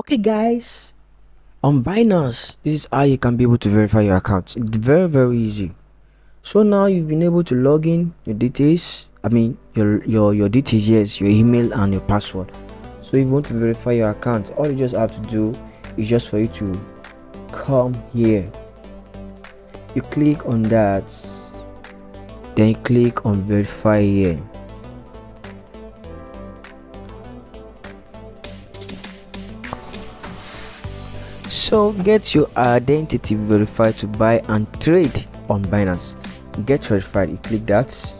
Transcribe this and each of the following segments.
Okay guys, on Binance, this is how you can be able to verify your account. It's very easy. So now you've been able to log in your details, your details, yes, your email and your password. So if you want to verify your account, all you just have to do is just for you to come here. You click on that, then you click on verify here. So get your identity verified to buy and trade on Binance. Get verified, you click that.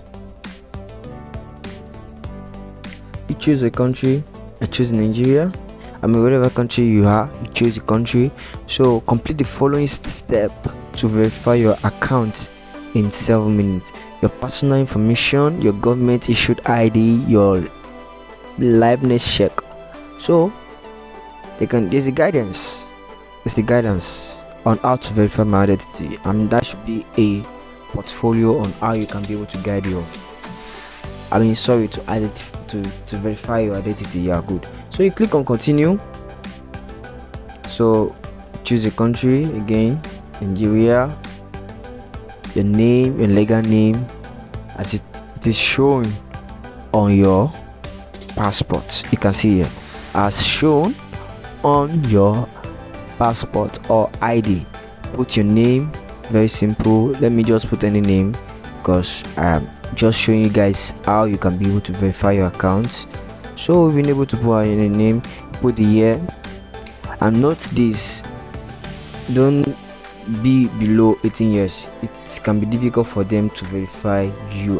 You choose a country. I choose Nigeria. Whatever country you are, you choose the country. So complete the following step to verify your account in 7 minutes. Your personal information, your government issued ID, your liveness check. So there's a guidance. It's the guidance on how to verify my identity, and that should be a portfolio on how you can be able to guide you. To verify your identity. Yeah, good. So you click on continue. So choose a country again, Nigeria. Your name, your legal name, as it is shown on your passport. You can see here as shown on your passport or ID. Put your name, very simple. Let me just put any name because I'm just showing you guys how you can be able to verify your account. So we've been able to put any name, put the year, and note this: don't be below 18 years. It can be difficult for them to verify you.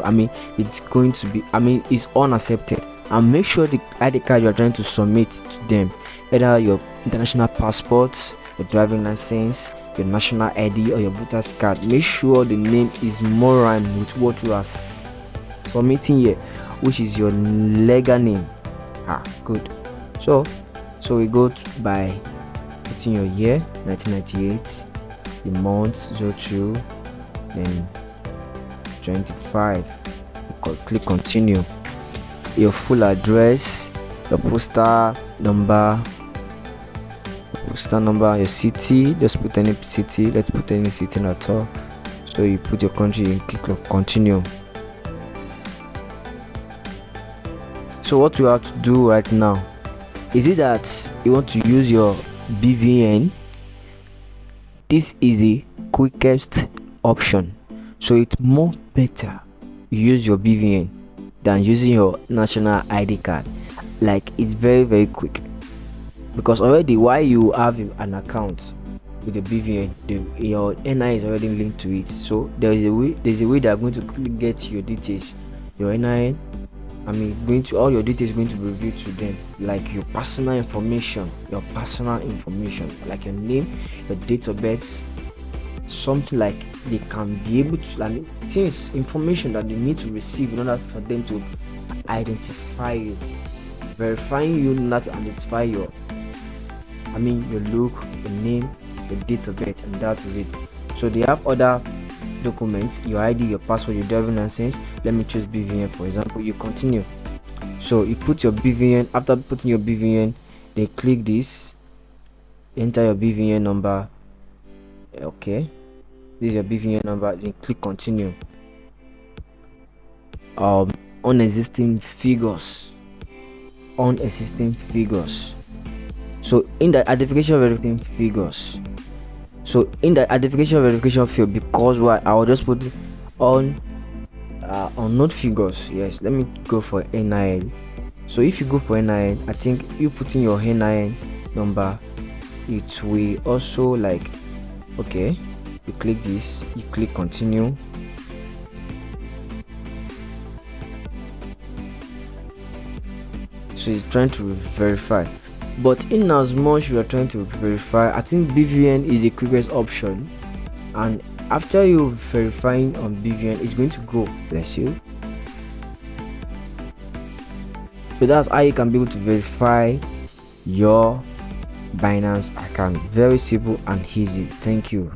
It's going to be, it's unaccepted. And make sure the ID card you are trying to submit to them, either your international passport, your driving license, your national ID, or your voter's card, make sure the name is more rhyme with what you are submitting here, which is your legal name. Good. So we go by putting your year, 1998, the month 02, then 25. Click continue. Your full address, your postal number, your city. Just put any city. Let's put any city at all. So you put your country and click on continue. So what you have to do right now is it that you want to use your BVN. This is the quickest option, so it's more better you use your BVN than using your national ID card. Like, it's very quick, because already while you have an account with the BVN, your NI is already linked to it. So there's a way they are going to get your details, your NI. All your details going to be revealed to them, like your personal information, like your name, your date of birth, something like they can be able to, things, information that they need to receive in order for them to identify you, verifying you, not to identify your look, your name, your date of birth, and that is it. So they have other documents, your ID, your passport, your driving license. Let me choose BVN for example. You continue. So you put your BVN. After putting your BVN, they click this, enter your BVN number. Okay, this is your BVN number. Then click continue. Unexisting figures. So in the identification verification figures. So in the identification verification field, because I will just put it on not figures. Yes, let me go for NIN. So if you go for NIN, I think you put in your NIN number, it will also okay, you click this, you click continue. So it's trying to verify. But in as much you are trying to verify, I think BVN is the quickest option, and after you verifying on BVN, it's going to go. Bless you. So that's how you can be able to verify your Binance account. Very simple and easy. Thank you.